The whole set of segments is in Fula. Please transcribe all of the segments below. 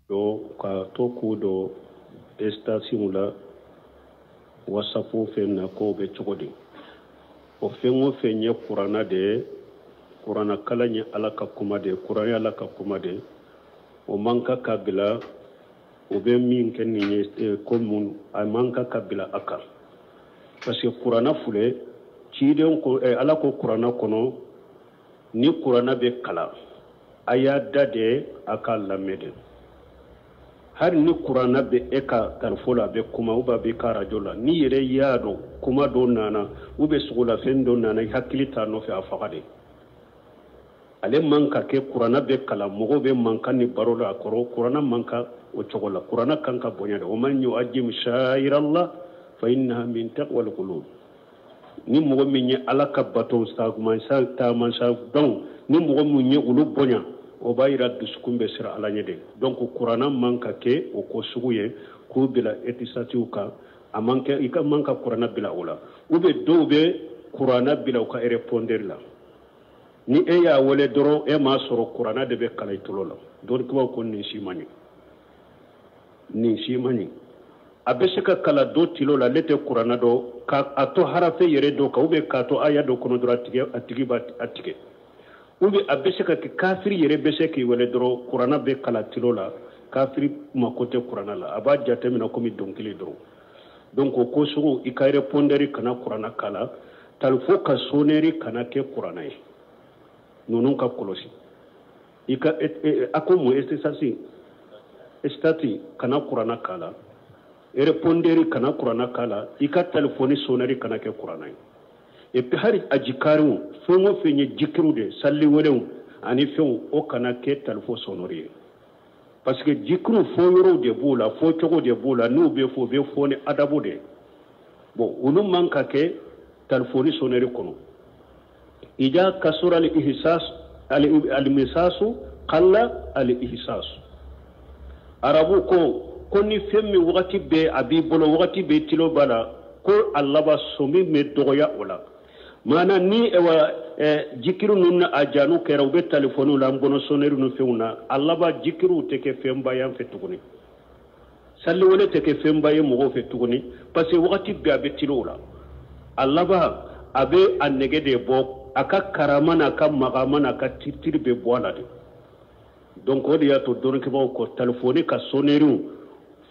do ka to ku do station la whatsapp fe na ko be chogodi o fengo fenye qur'ana de qur'ana kala nya alaka kuma de qur'ana alaka kuma de o manka kabila o be min ken ni commune a manka kabila akal parce que qur'ana fule ci de ko ala ko qur'ana kono ni qur'ana be kala aya dade akal lamede har ni qur'ana be eka tarfola be kuma uba be karajola ni yere yado kuma do nana ube sugula fendo nana hakilita no fe afaqade ale manka ke qur'ana be kala mogo be manka ni barola akoro qur'ana manka o chogola qur'ana kanka bonya de o man yu'ajjim sha'irallah fa innaha min taqwal qulub ni mogo minye alaka bato sa man sa ta man sa don ni mogo minye ulu bonya o bayira duskumbe sira ala nyede donc qur'ana manka ke o ko suguye ko bila etisatu ka amanke ika manka qur'ana bila ola ube dobe qur'ana bila ka répondre la ni e ya wole doro e ma soro qur'ana de be kala tulola don ko ni simani abeseka kala do tilola lete qur'ana do ka ato harafe yere do ka ube ka to aya do kono duratige atike ube abeseka ke kafiri yere beseki wole doro qur'ana be kala tilola kafiri makote qur'ana la aba jate mina komi donkili doro donc ko sugo ika répondre kana qur'ana kala talfo ka soneri kana ke qur'ana yi nunun ka kolosi ika akomo estati kana qur'ana kala répondre kana qur'ana kala ika telefoni soneri kana ke qur'ana yi et puis hari ajikaru fongo fenye jikiru de salli welew ani few o kana ke telefo sonori parce que jikiru fo yoro de bula fo chogo de bula no be fo ne adabo de bon unu manka ke telefoni soneri kono ija kasura al ihsas al misasu qalla al ihsas arabu ko ni femmi wakati be abi bolo wakati be tilo bala ko Allah ba somi me dogoya ola mana ni ewa jikiru nunna ajanu kera be telefonu la mbono soneru no feuna Allah ba jikiru teke femba yam fetuguni salli wala teke femba yam mo fetuguni parce que wakati be abi tilo la Allah ba abe annege de bo aka karamana ka magamana ka titirbe boala de donc odi ya to don ke ba ko telefoni ka soneru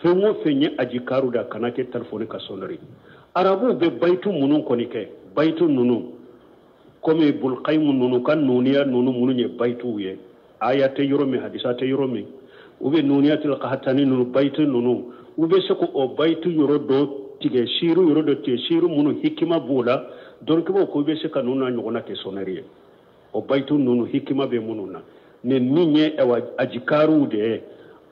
fengo fenye ajikaru da kanake telefoni ka soneri arabu be baytu munun konike baytu nunu comme bul qaym nunu kan nuniya nunu mununye baytu ye ayate yoromi hadisate yoromi ube nuniyatil qahatani nunu baytu nunu ube seko o baytu yoro do tige shiru yoro do te shiru munu hikima bula donc ko be seka nunu nyogona ke soneri o baytu nunu hikima be mununa ne ninye ewa ajikaru de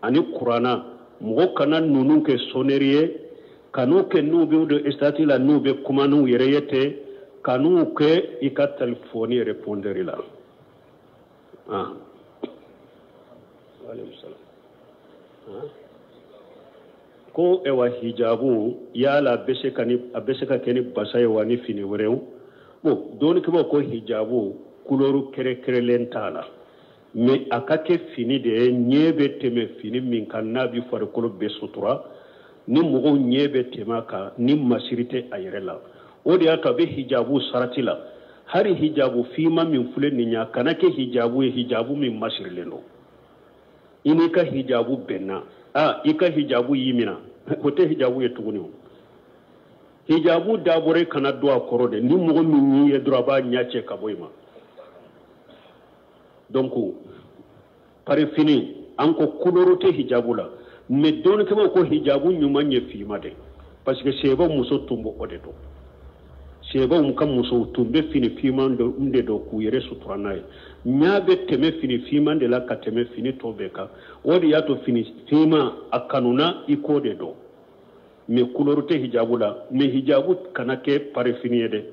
ani qur'ana mo kana nunu ke soneri kanu ke nube do estati la nube kumanu yereyete kanu ke ika telefoni répondre la alayhi salam ko ewa hijabu yala beseka keni basaye wani fini werew bo doni ko hijabu kuloru kere lentala mais akake fini de nyebe teme fini min kan nabi far kolo be sutura ni mogo nyebe temaka ni masirite ayrela o de ata be hijabu saratila hari hijabu fima min fule ninya kanake hijabu min masirleno inika hijabu benna ika hijabu yimina kote hijabu yetuguni hijabu dabore kana do akorode ni mogo min yi droba nyache kaboyma donc pare fini anko kulorote hijabu la mais don ke ko hijabu nyuma nye fima de parce que seba muso tumbo odeto seba kam muso tumbe fini fima ndo nde do ku yere suturanai nyabe teme fini fima de la kateme fini tobeka wodi yato fini fima akanuna ikode do mais kulorote hijabu la mais hijabu kanake pare fini de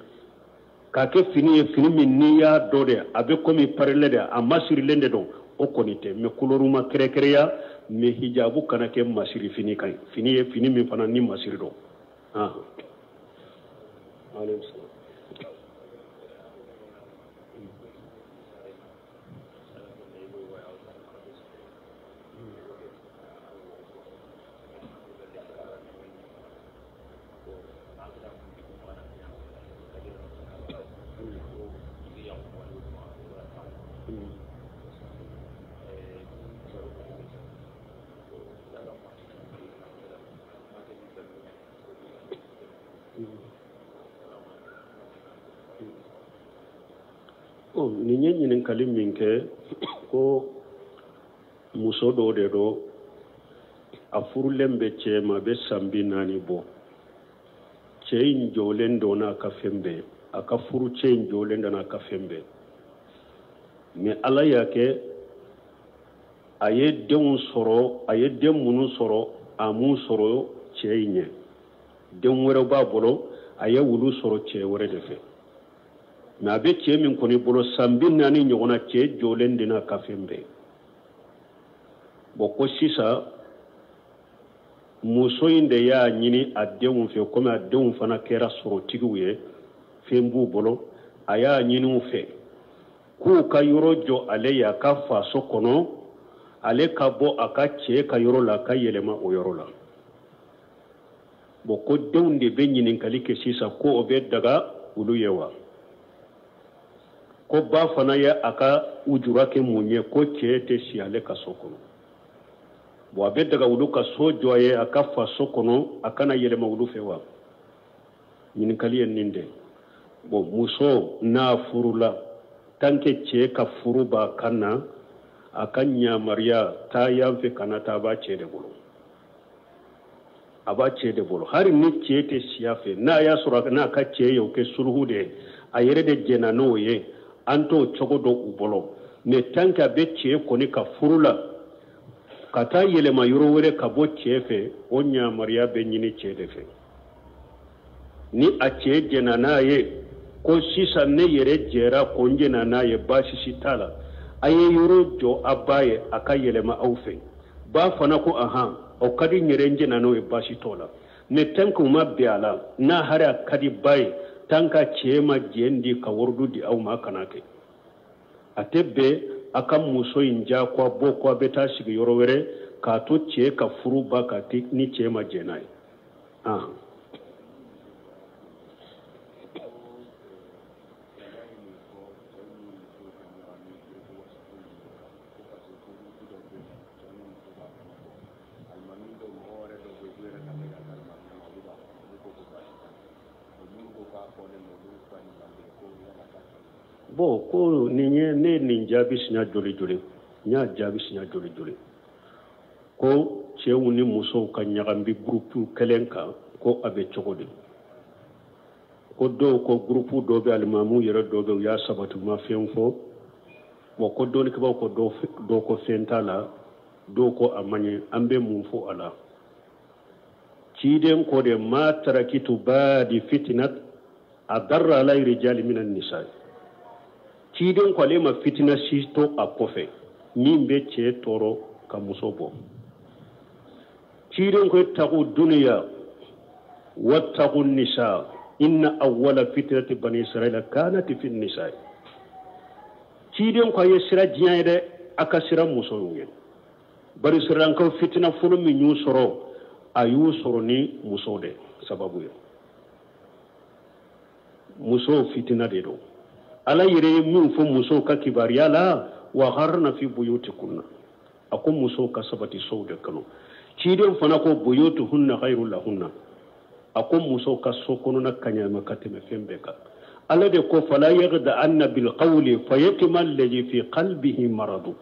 kake fini min niya dode abe komi parele de amasiri lende do o konite mais kuloruma kreya mais hijabu kanake masiri fini kai fini min fana ni masiri do alayhi salam ni ñeññinin kalim min ke ko muso ɗo de ɗo a furulen be ceema be sambi naani bo ceyin jolen dona ka fembe aka furu ceyin jolen dana ka fembe mais ala yake aye denw sɔrɔ a ye den minnu sɔrɔ a mun sɔrɔ cɛ in ɲɛ den wɛrɛ b'a bolo a ye wulu sɔrɔ cɛ wɛrɛ de fɛ mais a bɛ cɛ min kɔni bolo san 40 ɲɔgɔnna cɛ jɔlen de n'a ka fɛn bɛɛ bon ko sisan muso in de y'a ɲini a denw fɛ komi a denw fana kɛra sɔrɔtigiw ye fɛn b'u bolo a y'a ɲini u fɛ k'u ka yɔrɔ jɔ ale ye a ka faso kɔnɔ ale ka bɔ a ka cɛ ka yɔrɔ la ka yɛlɛma o yɔrɔ la bon ko denw de bɛ ɲininkali kɛ sisan ko o bɛ daga olu ye wa ko ba fana ye a ka ujura kɛ mun ye ko cɛ tɛ si ale ka so kɔnɔ bon a bɛ daga olu ka so jɔ ye a ka faso kɔnɔ a kana yɛlɛma olu fɛ wa ɲininkali ye nin de bon muso n'a furula tant que cɛ ka furu b'a kan na a ka ɲamariya taa yan fɛ kana taa a b'a cɛ de bolo a b'a cɛ de bolo hali ni cɛ tɛ siya fɛ n'a y'a sɔrɔ n'a ka cɛ ye o kɛ suruhu de ye a yɛrɛ de jɛnna n'o ye an t'o cogo dɔn u bolo mais tant que a bɛ cɛ kɔni ka furu la ka taa yɛlɛma yɔrɔ wɛrɛ ka bɔ cɛ fɛ o ɲamariya bɛ ɲini cɛ de fɛ ni a cɛ jɛnna n'a ye ko sisan ne yɛrɛ jɛra ko n jɛnna n'a ye baasi si t'a la a ye yɔrɔ jɔ a ba ye a ka yɛlɛma aw fɛ ba fana ko ahan o ka di n yɛrɛ n jɛnna n'o ye baasi t'o la mais tant que u ma bɛn a la n'a hari a ka di ba ye tant que cɛ ma jɛn di ka wɔrɔdu di aw ma a kana kɛ a tɛ bɛn a ka muso in ja ko a bɔ ko a bɛ taa sigi yɔrɔ wɛrɛ k'a to cɛ ka furu ba ka ni cɛ ma jɛn n'a ye bon ko nin ye ne nin jaabi siɲɛ joli joli n y'a jaabi siɲɛ joli joli ko cɛw ni musow ka ɲagambi gurupu kelen kan ko a bɛ cogo di ko dɔw ko gurupu dɔ bɛ alimamu yɛrɛ dɔ bɛ u y'a sabati u ma fɛn fɔ bon ko dɔnnikɛbaw ko dɔw ko fɛn t'a la dɔw ko a man ɲɛ an bɛ mun fɔ a la ciden ko de ma tarakitu badi fitinat adarra ala rijali minan nisa ciden ko ale ma fitina si to a kɔfɛ min bɛ cɛ tɔɔrɔ ka muso bɔ ciden ko ittaqu dunya wattaqu nisa inna awwala fitnati bani israila kanat fi nisa ciden ko ye sira diɲɛ ye dɛ a ka sira musow ye bari sirankaw fitina fɔlɔ min y'u sɔrɔ a y'u sɔrɔ ni musow de sababu ye musow fitina de don ala yɛrɛ ye min fɔ musow ka kibariya la wa harna fi buyutikunna a ko musow ka sabati sow de kɔnɔ ciden fana ko buyutuhunna khairu lahunna a ko musow ka so kɔnɔna kaɲama ka tɛmɛ fɛn bɛɛ kan ala de ko fala yaghda'anna bil qawli fayatima alladhi fi qalbihi maradu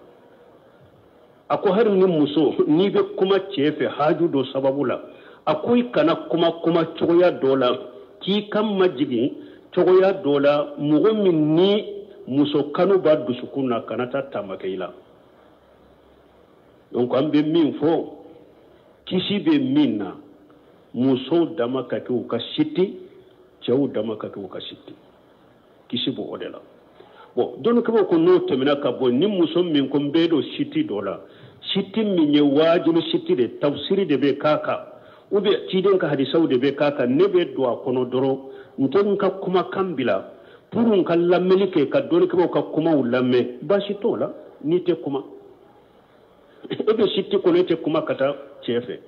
a ko hari ni muso n'i bɛ kuma cɛ fɛ haju dɔ sababu la a ko i kana kuma cogoya dɔ la k'i kan majigin cogoya dɔ la mɔgɔ min ni muso kanu b'a dusukun na kana taa taama kɛ i la donc an bɛ min fɔ kisi bɛ min na musow dama ka kɛ u ka siti cɛw dama ka kɛ u ka siti kisi b'o de la bon dɔnnikɛlaw ko n'o tɛmɛna ka bɔ ni muso min ko n bɛ don siti dɔ la siti min ye wajibi siti de tafsiri de bɛ k'a kan ou bien ciden ka hadisaw de bɛ k'a kan ne bɛ don a kɔnɔ dɔrɔn n tɛ n ka kumakan bila pour n ka lamɛnni kɛ ka dɔnnikɛlaw ka kumaw lamɛn baasi t'o la n'i tɛ kuma e bɛ siti kɔnɔ e tɛ kuma ka taa cɛ fɛ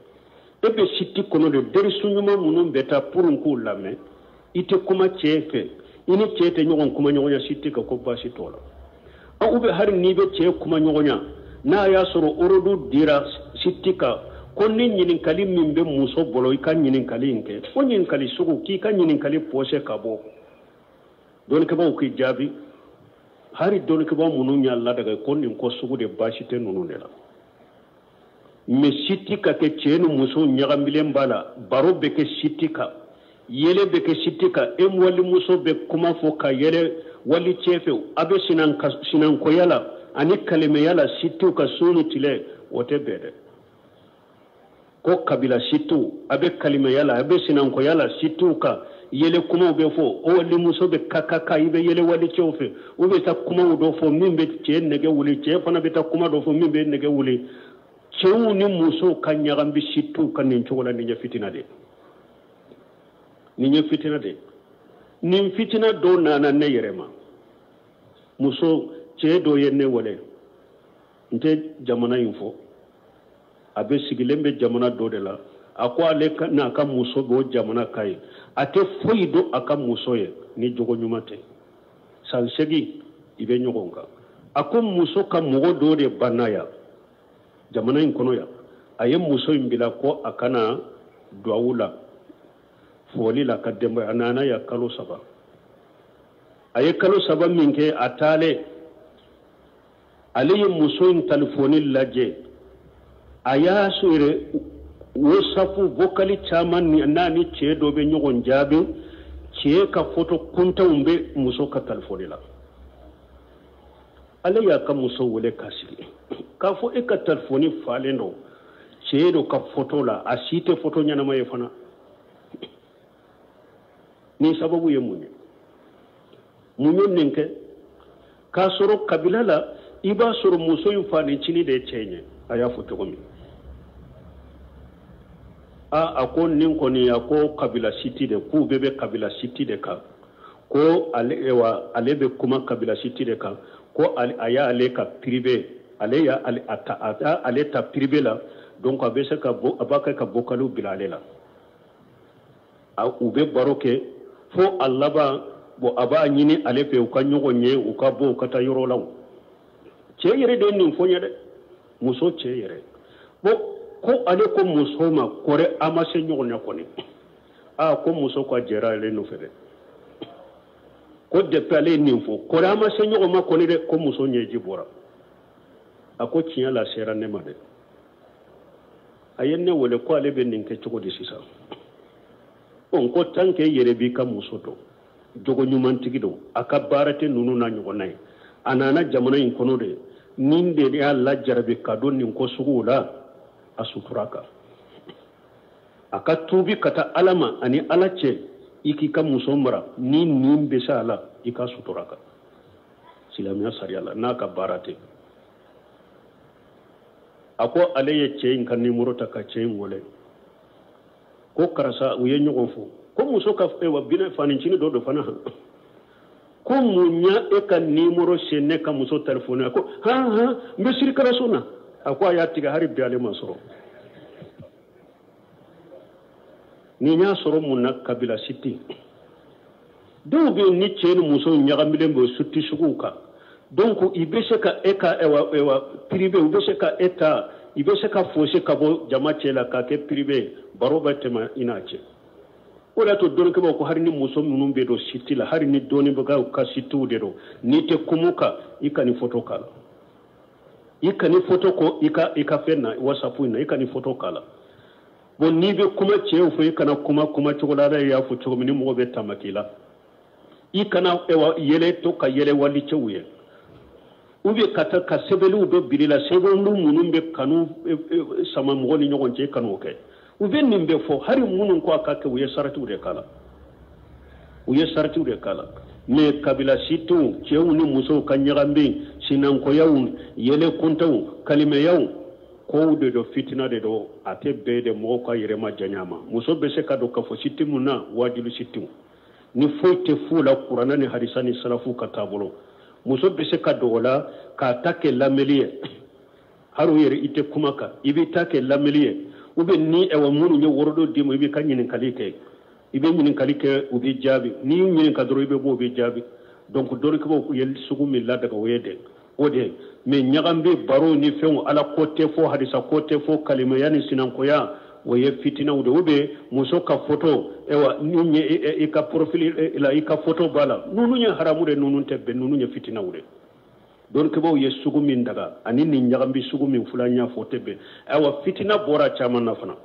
e bɛ siti kɔnɔ de derisu ɲuman minnu bɛ taa pour n k'u lamɛn i tɛ kuma cɛ fɛ i ni cɛ tɛ ɲɔgɔn kuma ɲɔgɔnya siti kan ko baasi t'o la aw ube har ni be ce kuma nyogonya na ya soro orodu dira sitika konni nyinin kali min be muso bolo kan nyinin kali nke ko nyinin kali sugu ki kan nyinin kali pose kabo don ke ba ku jabi hari don ke ba munu nyalla daga konni ko sugu de bashite nunu ne la me sitika ke cenu muso nyagambilen bala baro be ke sitika yele be ke sitika em wali muso be kuma fo ka yele wali chefe abe sinan ko yala ani kalime yala situ ka sunu tile wote bede ko kabila situ abe kalime yala abe sinan ko yala situ ka yele kuma be fo o wali muso be kakaka ibe yele wali chefe o be ta kuma do fo mimbe che nege wuli che fana be ta kuma do fo mimbe nege wuli chewu ni muso kanyagambi situ kanin chola ni fitina de ni fitina de ni fitina do nana ne yerema muso che do yenne wole nte jamana info abe sigilembe jamana do de la akwa le na ka muso go jamana kai ate foido aka muso ye ni jogo nyumate san segi ibe nyogonga akom muso ka mogo do de banaya jamana in kono ya aye muso imbila ko akana duawula foli la kademba anana ya kalo saba aye kalo saba minke atale aliye muso in telefoni laje aya sure wosafu vokali chaman ni nani che dobe nyogon jabe che ka foto kunta umbe muso ka telefoni la ale ya ka muso wole kasiri ka fo e ka telefoni falendo che do ka foto la asite foto nyana maye fana ni sababu ye munye nenke ka soro kabila la iba soro muso yu fani chini de chenye aya foto gomi ako ninko ni ako kabila city de ku bebe kabila city de ka ko alebe kuma kabila city de ka ko aya ale ka privé ale ya ale ta privé la donc abese ka abaka ka bokalu bilale la ube baroke fo allaba bo aba nyini ale pe ka nyogo nye u ka bo kata yoro law che yere de nin fo nyade muso che yere bo ko ale ko muso ma kore ama se nyogo nya ko ni ko muso ko jera le no fede ko de pale nin fo kore ama se nyogo ma ko ni de ko muso nye jibora ako tinya la sera ne ma de ayenne wole ko ale be nin ke choko de sisa on ko tanke yere bi ka muso do jogo nyumantigi do aka barate nunu na nyugo nay anana jamana in kono de ninde de alla jarabe kado nin ko sugula asuturaka aka tubi kata alama ani alache iki ka muso mara ni nimbe sala ika suturaka silamia sariala naka barate ako aleye chein kan ni murota ka chein wole ko karasa uye nyugo fu ko muso ka wa bina faninchini do fana ko munya e ka nimero sene ka muso telefone ko ha mbesiri karasuna akwa ya tiga hari biale masoro ni nya soro munna kabila city do be ni chenu muso nyaga milembo sutti sukuka donc ibese ka eka ewa privé ubese ka eta ibese ka fose ka bo jama chela ka ke privé baroba tema inache wala to don ke ko har ni muso munum be do city la har ni doni baga ka situ de do ni te kumuka ikani photo kala ikani photo ko ika fenna whatsapp ina ikani photo kala bon ni be kuma chew fo ikana kuma chogola ya fu chogo mini mo be tamakila ikana ewa yele to ka yele wali chewye ube kata ka sebelu do bilila sebelu munum be kanu sama mo ni nyogon che kanu ke ube nimbe fo hari munun ko aka ke uye saratu de kala me kabila situ chewu ni muso kanyagambe sinan ko yawun yele kuntawu kalime yawu ko de do fitina de do ate be de mo ko yere ma janyama muso be se ka do ka fo sitimu na wajilu situ ni foite fula qur'ana ni hadisani salafu katabolo muso be se ka do wala ka take lameliye haru yere ite kumaka ibi take lameliye ube ni ewa munu nye worodo dimo ibi ka nyinin kalike ibe nyinin kalike ubi jabi ni nyinin kadro ibe bo ubi jabi donc dori ko yel sugu mi la daga wede ode me nyagambe baro ni fen ala kote fo hadisa kote fo kalima yani sinankoya waye fitina ude ube muso ka photo ewa ninye ka profil ila ka photo bala nununya haramude nunun tebbe nununya fitina ude don ke bo yesugu min daga ani ni nyagambi sugu min fulanya fo tebbe ewa fitina bora chama nafana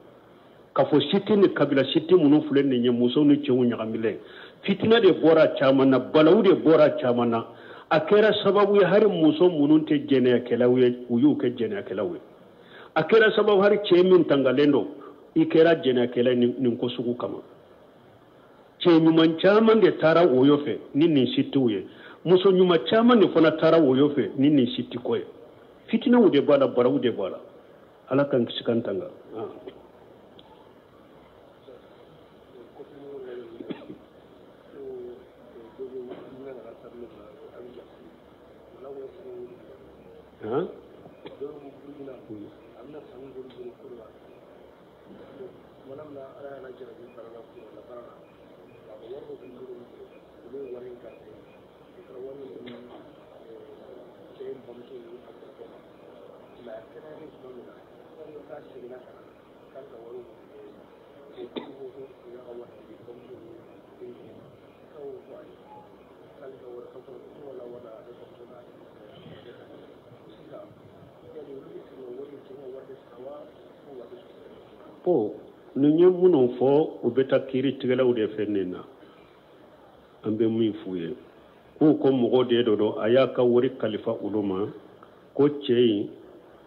ka fo sitini kabila siti munun fulen ni muso ni chewu nyagambile fitina de bora chama na balawude bora chama na akera sababu ya hari muso munun te jene ya kelawe uyu ke jene ya kelawe akera sababu hari chemin tangalendo ikera jene ya kelawe ni sugu kama nyuma chama de tara oyofe ni siti uye muso nyuma chama ni fona tara oyofe ni siti koye fitina ude bala balawude bala alaka nkisikantanga po nunye muno fo ubeta kiri tigala ude fenena ambe mwifuye ko mugode dodo ayaka wori khalifa uluma ko chei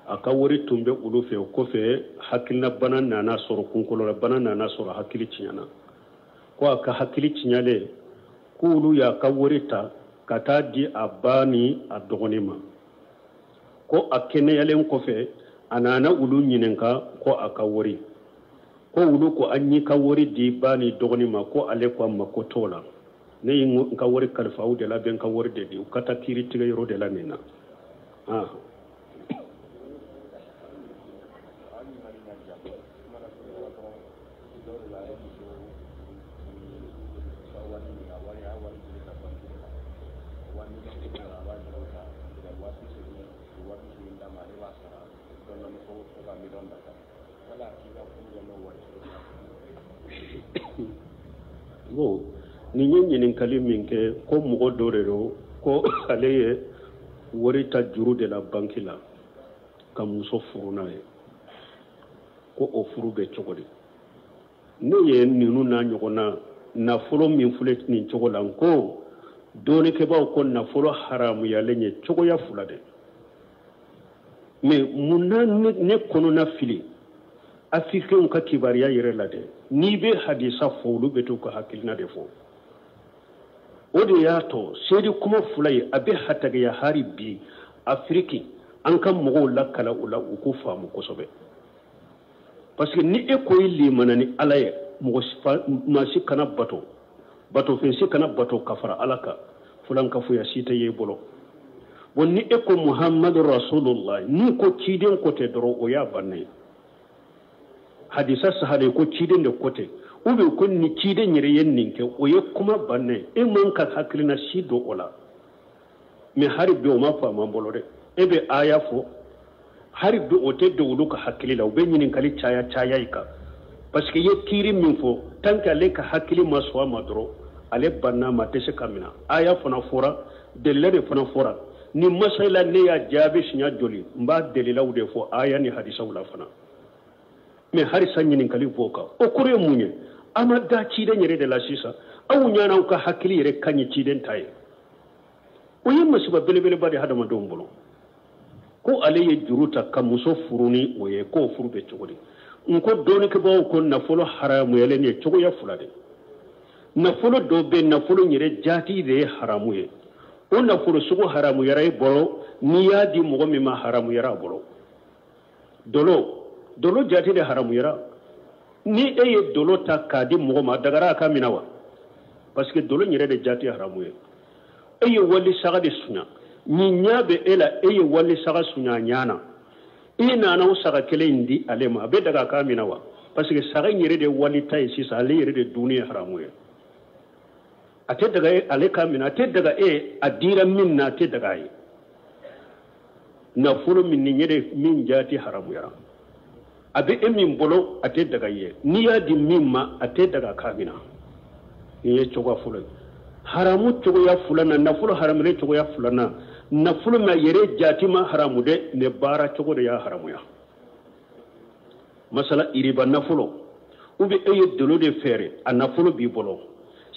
aka wori tumbe ulufe ko fe hakilna banana na soro kunkolo banana na soro hakili chinyana ko aka hakili chinyale kulu ya ka wori ta kata di abani adogonima ko akene yalen ko fe anana ulu nyinenka ko aka wori ko wulu ko anyi ka wori di bani dogonima ko ale ko amma ko tola ne yin ka wori kalfa u de la ben ka wori de di kata kiri tiga yoro de la nena bo ni nyen kaliminke ko mugo dorero ko aleye worita juru de la bankila kam so furuna e ko o furube chogodi ne ye ninu na nyogona na furo min fule ni chogola ko doni ke ba ko na furo haramu ya lenye chogo ya fulade me munna ne kono na fili africain ka kibariya yere lade ni be hadisa fulu beto ko hakilna defo ode yato sedi kuma fulay abe hataga ya haribi afriki an kan mugo lakala ula uku famu ko sobe parce que ni e ko yili manani alaye mugo masi kana bato fensi kana bato kafara alaka fulan ka fuya sita ye bolo wonni e ko muhammadur rasulullah ni ko kiden ko te doro o ya banne hadisa sahale ko kiden de kote ube ko ni kiden yere yenninke o ye kuma banne e man ka haklina sido ola mi harbi o ma fa man bolore ebe aya fo harbi o te do luka haklila o be nyinin kali chaya ika parce que ye kiri min fo tanka le ka hakli maswa madro ale banna ma tese kamina aya fona fora delere fona fora ni masala ne ya jabe shinya joli mba delila ude fo aya ni hadisa wala fana me hari sanyinin kali voka o kure munye ama da ciden yere de la sisa awu nyana ka hakili yere kanyi ciden taye o yimma suba belebele bade hadama dombolo ko aleye juruta kamuso furuni o ye ko furube chogodi nko doni ke bawo ko na folo haramu yele ne chogo ya fulade na folo do be na folo nyere jati de haramu ye o na folo sugo haramu yara e bolo ni ya di mo mi ma haramu yara bolo dolo jati de haramu yara ni eye dolo ta kadi mo ma dagara ka minawa parce que dolo nyere de jati haramu ye eye wali saga de sunya ni nyabe ela eye wali saga sunya nyana ina na usaga kele indi alema be daga ka minawa parce que saga nyere de wali tay si sa le yere de duniya haramu ye ate daga ale ka mina ate daga adira minna ate daga yi nafolo min ni yede min jati haramu yara abe emin bolo ate daga ye ni ya di mimma ate daga kamina ye choga fulo haramu chogo ya fulana nafolo haramre chogo ya fulana nafolo ma yere jatima haramu de ne bara chogo de ya haramu ya masala iriba nafolo ube eye dolo de fere a nafolo bi bolo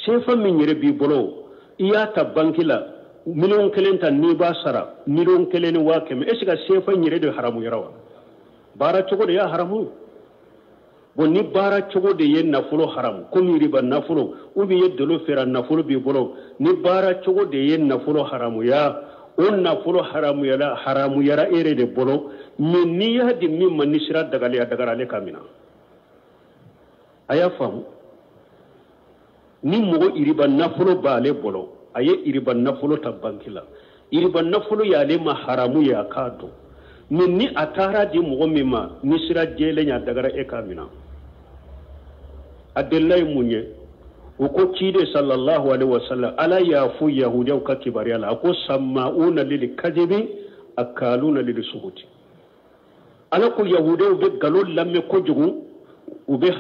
sefa min yere bi bolo iya ta bankila million kelenta ni ba sara million keleni wa keme esiga sefa yere de haramu yarawa bara chogo de ya haramu bonni bara chogo de ye nafolo haram komi riba nafolo ubi ye dolo fera nafolo bi bolo ni bara chogo de ye nafolo haramu ya on nafolo haramu yara ere de bolo min ni ya di min manisira dagarale kamina aya famu ni mogo iriba nafolo bale bolo aye iriba nafolo tabankila iriba nafolo ya le ma haramu ya kado min ni atara di mogo mima nisira jele nya dagara e kamina adellay munye uko cide sallallahu alaihi wasallam ala yafu yahudiya ka kibari ala ko sammauna lil kadhibi akaluna lil suhuti ala ko yahudiya be galol lamme ko jugu ube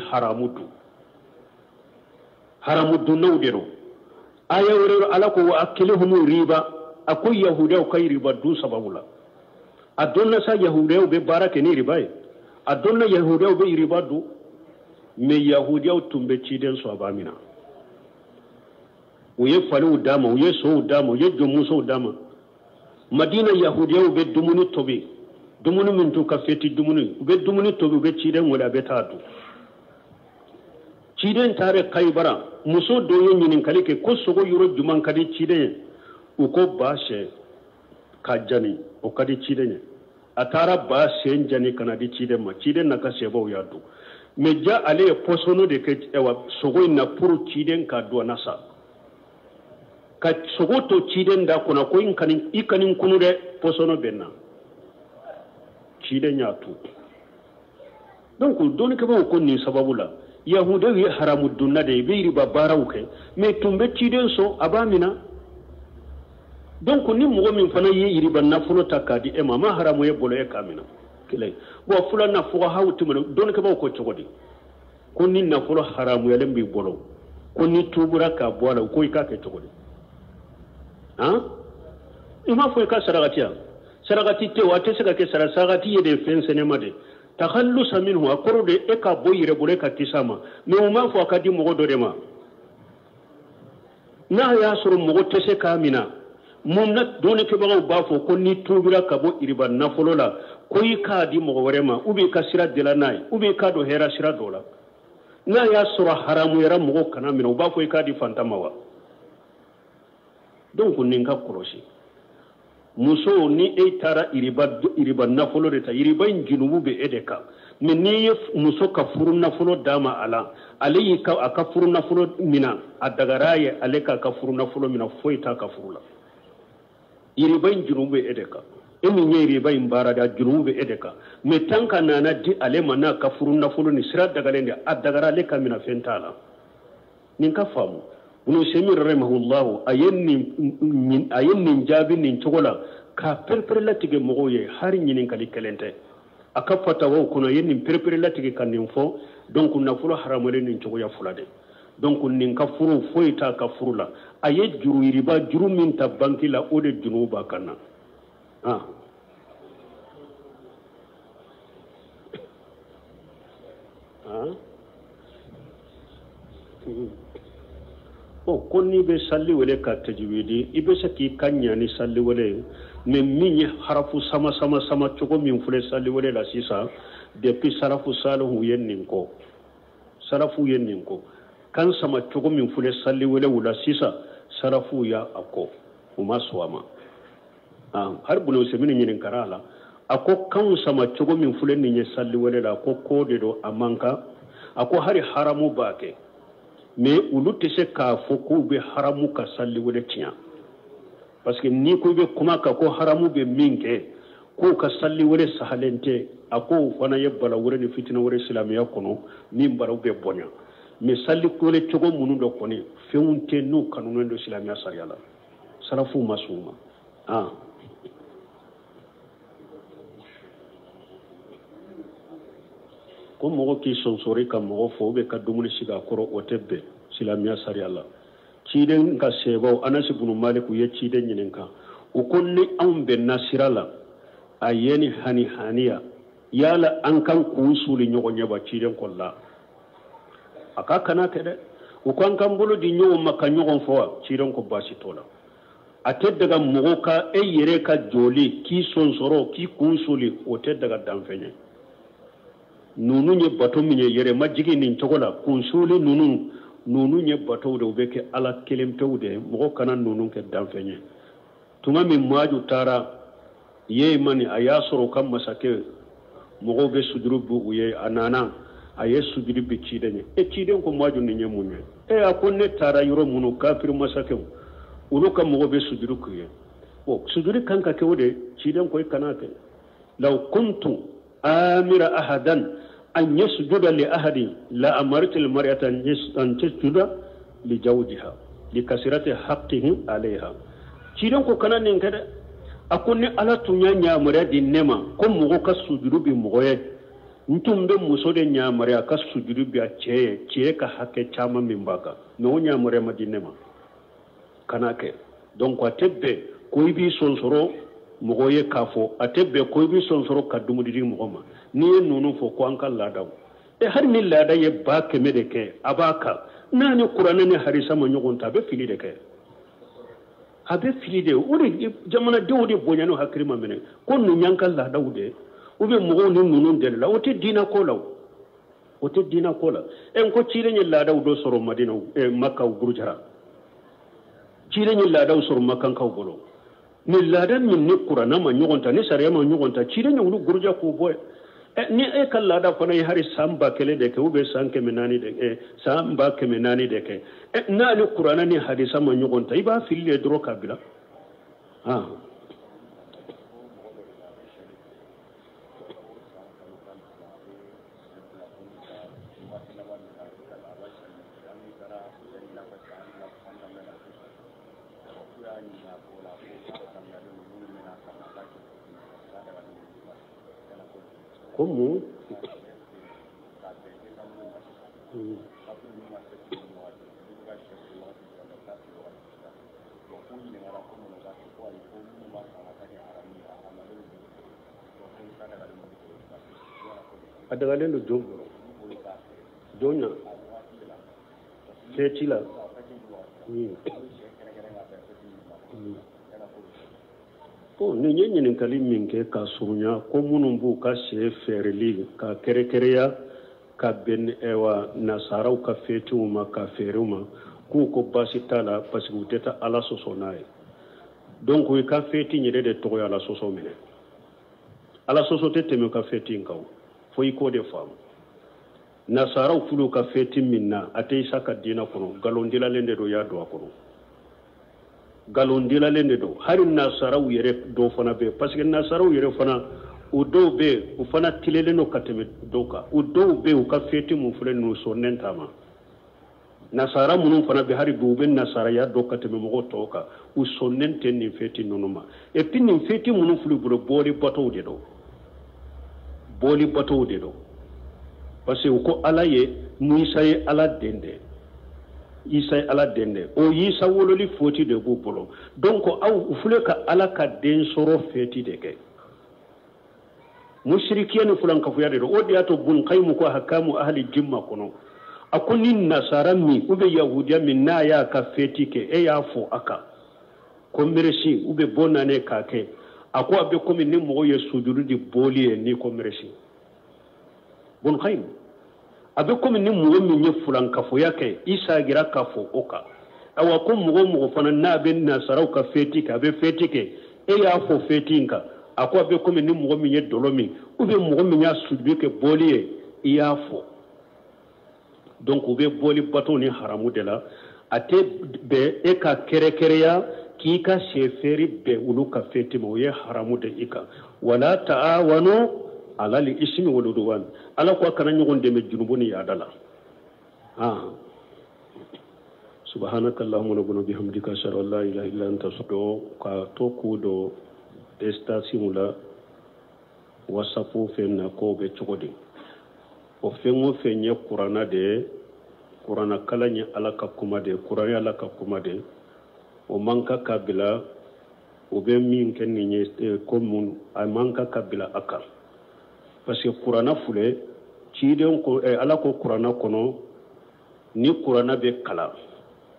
haramudu nawdero aya woro ala ko wa akiluhum riba ako yahudiya kay riba du sababula adonna sa yahudiya be barake ni riba adonna yahudiya be riba du me yahudiya tumbe ciden so abamina uye falu dama uye so dama uye jomu so dama madina yahudiya be dumuni tobe dumuni min to kafeti dumuni be dumuni tobe be ciden wala be tatu ciden tare kaybara muso do yin kalike ko sogo yuro juman kadi ciden uko bashe kajani o kadi ciden atara bashe jani kana di ciden ma ciden naka sebo yadu meja ale posono de ke ewa sogo na puru ciden ka do nasa ka sogo to ciden da kuna ko ikanin kunu de posono benna ciden ya tu donc doni ke ba ko ni sababula yahuda wi haramu dunna de be riba barawke me tumbe ciden so abamina donc ni mo min fana yi riba nafulo takadi e mama haramu ye bolo e kamina kile bo fulana fuga hawti mo don ke ba ko chogodi ko ni nafulo haramu ya lembi bolo ko ni tubura ka bola ko ka ke chogodi ha ima fo ka saragati te wate sega ke saragati ye de fense ne made takhallusa minhu akoro de e ka boyire bole ka tisama me o ma fo akadi mo do de ma na ya suru mo tese kamina mun na doni ke ba fo ko ni tubura ka bo iriba nafulo la ko yi ka di mo warema ubi ka sira de la nay ubi ka do hera sira dola na ya sura haramu yara mo kana mina ba fo ka di fantamawa donc ninka koroshi muso ni e tara iriba nafulo de ta iriba injinubu be edeka me ni muso ka furu nafulo dama ala ali ka aka furu nafulo mina adagaraye ale ka furu nafulo mina foita ka furula iriba injinubu be edeka emi nye iriba imbara da junubu be edeka me tanka nana di ale mana ka furu nafulo ni sira dagalende adagara le ka mina fentala ninka famu uno semi rahimahullah ayenni jabi nin togola ka perpere latige mogoye har nyinin kali kelente akafata wo kuno yenni perpere latige kanin fo donc nafulo haramole nin togoya fulade donc nin ka furu foita ka furula aye juru riba juru min ta bankila ode junuba kana konni be salli wala ka tajwidi ibe saki kanya ni salli wala me minni harafu sama chogo min fule salli wala la sisa depuis sarafu salahu yennin ko kan sama chogo min fule salli wala sisa sarafu ya ako kuma swama har bulo se min yin karala ako kan sama chogo min fule ni salli wala la ko de do amanka ako hari haramu bake mais ulu tese ka foko be haramu ka salli wala tiya parce que ni ko be kuma ka ko haramu be minke ko ka salli wala sahalente ako fana yebbala wala ni fitina wala islamiya kono min baraw be bonya mais salli ko le togo munu do koni feunte no kanunu do islamiya sariyala sarafu masuma ko mogo ki sonsori ka mogo fo be ka dumuni siga koro otebbe silamiya sari Allah ciden ka sebo anasi bunu maliku ye ciden nyinin kan o konni an be nasirala ayeni hani haniya yala an kan kunsuli nyogo nyaba ciden kolla aka kana kede o kan kan bolo di nyogo makka nyogo fo ciden ko basi tola ate daga mogo ka e yere ka joli ki sonsoro ki kunsuli o te daga danfenye nunu nye bato minye yere majigi nin togola kunsuli nunu nye bato de ubeke ala kelemtew de mogo kana nunu ke danfenye tuma min maju tara ye mani aya soro kam masake mogo be sujurubu uye anana aye sujurubu cidenye e ciden ko maju ninye munye e akonne tara yoro munu kafir masake ulu kam mogo be sujuruku ye o sujuri kanka ke wode ciden ko kanate law kuntu amira ahadan an yasjuda li ahadi la amartu al mar'ata an tasjuda li zawjiha li kasirati haqqihi alayha ciden ko kanane ngada akunni ala tunya nyamare di nema ko mogo ka sujudu bi mogoye ntumbe muso de nyamare ka sujudu bi a ceye ka hakke chama mimbaka no nyamare ma di nema kanake donc atebbe ko ibi sonsoro mogoye kafo atebbe ko ibi sonsoro kadumu diri mogoma ni nunu fo ko ankal ladaw e har ni lada ye ba keme de ke abaka nani qur'ana ni harisa ma nyogonta be fili de ke habe fili de uri jamana de bonyano hakrima mene ko nu nyankal ladaw de ube mogo ni nunu de la ote dina ko law ote dina ko la en ko chire ni ladaw do soro madina e makka gurjara cire ni ladaw soro makan kaw bolo ni ladan min ni qur'ana ma nyogonta ni sariya ma nyogonta cire ni wulu gurja ko boy ni e kal lada fana yi hari samba kele de ke ube sanke menani de samba ke menani de ke na ni qur'ana ni hadisa ma nyogonta iba fille dro kabila Como? Adagalendo Jona Chechila ko ni nyenye kali minke ka surunya ko munumbu ka se ferli ka kerekereya ka ben ewa nasarau ka fetuma ka feruma ko basitala parce que uteta ala sosonae donc we ka feti nyede de to ala soso mine ala soso tete me ka feti ngaw fo iko de fam nasarau fulu ka feti minna ate saka dina kono galondila lende do ya do kono galondila lende do hari nasarau yere do fana be parce que nasarau yere fana o do be o fana tilele no kateme doka o do be o ka feti mu fule no so nentama nasara munun fana be hari do be nasara ya do kateme mo toka o so nenten ni feti nonuma e pinni feti munun fulu bulo boli bato de do parce que ko alaye muisa ye ala dende isa ala dende o yisa wololi foti de bu bolo donc aw fule ka ala ka den soro feti de ke mushrikiyani fulan ka fuyade do o diato bun qaymu ko hakamu ahli jimma kono akuni nasara mi ube yahudiya min na ya ka feti ke e ya fo aka ko meresi ube bonane ka ke ako abe ko min ni mo ye sujudu di boli ni ko meresi bun qaymu abe ko min ni mo min ye fulan ka fo yake isa gira ka fo oka awa ko mo fana na ben nasara ka feti ka be feti ke e ya fo feti nka ako abe ko min ni mo min ye dolomi ube mo min ya sujudu ke boli ya fo donc ube boli bato ni haramu de la ate be e ka kerekereya ki ka sheferi be ulu ka feti mo ye haramu de ika wala ta'awanu ala li ismi wal udwan ala ko kana nyogon de me junubuni ya dala subhanakallahumma rabbana bihamdika ashhadu an la ilaha illa anta astaghfiruka ka to kudo esta simula wasapu fe na ko be chogodi o fengo fenye kurana de kurana kalanya alaka kuma de kuraya alaka kuma de o manka kabila o be min kenni komun a manka kabila aka parce que kurana fule ciden ko alako kurana kono ni kurana be kala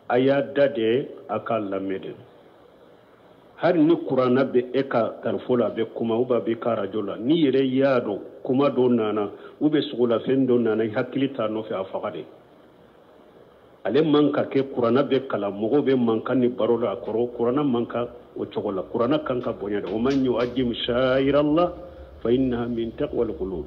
aya dade aka lamede har ni kurana be eka tarfola be kuma uba be karajola ni yere yado kuma do nana ube sugula fendo nana hakilita no fe afagade ale manka ke kurana be kala mogo be manka ni barola koro kurana manka o chogola kurana kanka bonya de o man yu'ajjim sha'irallah fa innaha min taqwal qulub